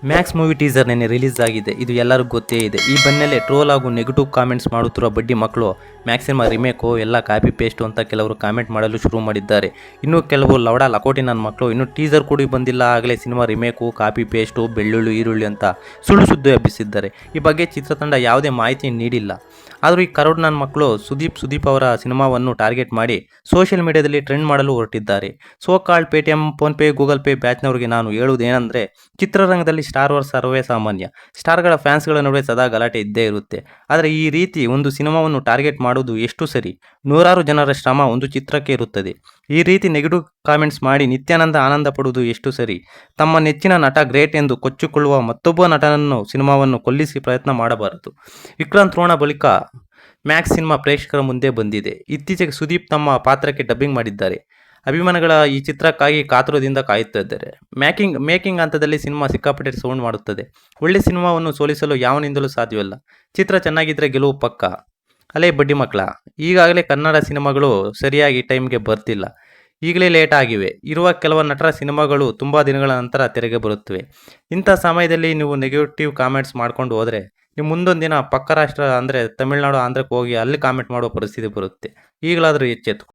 Max movie teaser ನೆನ್ನೆ release ಆಗಿದೆ. ಇದು ಎಲ್ಲರಿಗೂ ಗೊತ್ತೇ ಇದೆ. ಈ ಬೆನ್ನಲ್ಲೇ ಟ್ರೋಲ್ ಹಾಗೂ ನೆಗೆಟಿವ್ ಕಾಮೆಂಟ್ಸ್ ಮಾಡುತ್ತಿರುವ ಬಡ್ಡಿ ಮಕ್ಕಳು ಮ್ಯಾಕ್ಸ್ ಸಿನಿಮಾ ರಿಮೇಕು ಎಲ್ಲ ಕಾಪಿ ಪೇಸ್ಟು ಅಂತ ಕೆಲವರು ಕಾಮೆಂಟ್ ಮಾಡಲು ಶುರು ಮಾಡಿದ್ದಾರೆ. ಇನ್ನು ಕೆಲವು ಲವಡ ಲಕೋಟಿ ನನ್ನ ಮಕ್ಕಳು ಇನ್ನೂ ಟೀಸರ್ ಕೂಡ ಬಂದಿಲ್ಲ, ಆಗಲೇ ಸಿನಿಮಾ ರಿಮೇಕು ಕಾಪಿ ಪೇಸ್ಟು ಬೆಳ್ಳುಳ್ಳಿ ಈರುಳ್ಳಿ ಅಂತ ಸುಳ್ಳು ಸುದ್ದಿ ಹಬ್ಬಿಸಿದ್ದಾರೆ. ಈ ಬಗ್ಗೆ ಚಿತ್ರತಂಡ ಯಾವುದೇ ಮಾಹಿತಿ ನೀಡಿಲ್ಲ. ಆದರೂ ಈ ಕರೋಡ್ ನನ್ನ ಮಕ್ಕಳು ಸುದೀಪ್ ಅವರ ಸಿನಿಮಾವನ್ನು ಟಾರ್ಗೆಟ್ ಮಾಡಿ ಸೋಷಿಯಲ್ ಮೀಡಿಯಾದಲ್ಲಿ ಟ್ರೆಂಡ್ ಮಾಡಲು ಹೊರಟಿದ್ದಾರೆ. So called Paytm, PhonePe, Google Pay ಬ್ಯಾಚ್ನವರಿಗೆ ನಾನು ಹೇಳುವುದೇನೆಂದರೆ, ಚಿತ್ರರಂಗದಲ್ಲಿ ಸ್ಟಾರ್ ವಾರ್ ಸರ್ವೇ ಸಾಮಾನ್ಯ. ಸ್ಟಾರ್ಗಳ ಫ್ಯಾನ್ಸ್ಗಳ ನಡುವೆ ಸದಾ ಗಲಾಟೆ ಇದ್ದೇ ಇರುತ್ತೆ. ಆದರೆ ಈ ರೀತಿ ಒಂದು ಸಿನಿಮಾವನ್ನು ಟಾರ್ಗೆಟ್ ಮಾಡುವುದು ಎಷ್ಟು ಸರಿ? ನೂರಾರು ಜನರ ಶ್ರಮ ಒಂದು ಚಿತ್ರಕ್ಕೆ ಇರುತ್ತದೆ. ಈ ರೀತಿ ನೆಗೆಟಿವ್ ಕಾಮೆಂಟ್ಸ್ ಮಾಡಿ ನಿತ್ಯಾನಂದ ಆನಂದ ಪಡುವುದು ಎಷ್ಟು ಸರಿ? ತಮ್ಮ ನೆಚ್ಚಿನ ನಟ ಗ್ರೇಟ್ ಎಂದು ಕೊಚ್ಚಿಕೊಳ್ಳುವ ಮತ್ತೊಬ್ಬ ನಟನನ್ನು ಸಿನಿಮಾವನ್ನು ಕೊಲ್ಲಿಸಿ ಪ್ರಯತ್ನ ಮಾಡಬಾರದು. ವಿಕ್ರಾಂತ್ ರೋಣ ಬಳಿಕ ಮ್ಯಾಕ್ಸ್ ಸಿನಿಮಾ ಪ್ರೇಕ್ಷಕರ ಮುಂದೆ ಬಂದಿದೆ. ಇತ್ತೀಚೆಗೆ ಸುದೀಪ್ ತಮ್ಮ ಪಾತ್ರಕ್ಕೆ ಡಬ್ಬಿಂಗ್ ಮಾಡಿದ್ದಾರೆ. ಅಭಿಮಾನಿಗಳ ಈ ಚಿತ್ರಕ್ಕಾಗಿ ಕಾತುರದಿಂದ ಕಾಯುತ್ತಿದ್ದಾರೆ. ಮೇಕಿಂಗ್ ಹಂತದಲ್ಲಿ ಸಿನಿಮಾ ಸಿಕ್ಕಾಪಟ್ಟೆ ಸೌಂಡ್ ಮಾಡುತ್ತದೆ. ಒಳ್ಳೆ ಸಿನಿಮಾವನ್ನು ಸೋಲಿಸಲು ಯಾವನಿಂದಲೂ ಸಾಧ್ಯವಿಲ್ಲ. ಚಿತ್ರ ಚೆನ್ನಾಗಿದ್ದರೆ ಗೆಲುವು ಪಕ್ಕ. ಅಲೇ ಬಡ್ಡಿ ಮಕ್ಕಳ, ಈಗಾಗಲೇ ಕನ್ನಡ ಸಿನಿಮಾಗಳು ಸರಿಯಾಗಿ ಟೈಮ್ಗೆ ಬರ್ತಿಲ್ಲ. ಈಗಲೇ ಲೇಟ್ ಆಗಿವೆ. ಇರುವ ಕೆಲವು ನಟರ ಸಿನಿಮಾಗಳು ತುಂಬ ದಿನಗಳ ನಂತರ ತೆರೆಗೆ ಬರುತ್ತವೆ. ಇಂಥ ಸಮಯದಲ್ಲಿ ನೀವು ನೆಗೆಟಿವ್ ಕಾಮೆಂಟ್ಸ್ ಮಾಡ್ಕೊಂಡು ಹೋದರೆ ನೀವು ಮುಂದೊಂದು ದಿನ ಪಕ್ಕ ರಾಷ್ಟ್ರ ಅಂದರೆ ತಮಿಳುನಾಡು, ಆಂಧ್ರಕ್ಕೆ ಹೋಗಿ ಅಲ್ಲಿ ಕಾಮೆಂಟ್ ಮಾಡುವ ಪರಿಸ್ಥಿತಿ ಬರುತ್ತೆ. ಈಗಲಾದರೂ ಎಚ್ಚೆತ್ತು.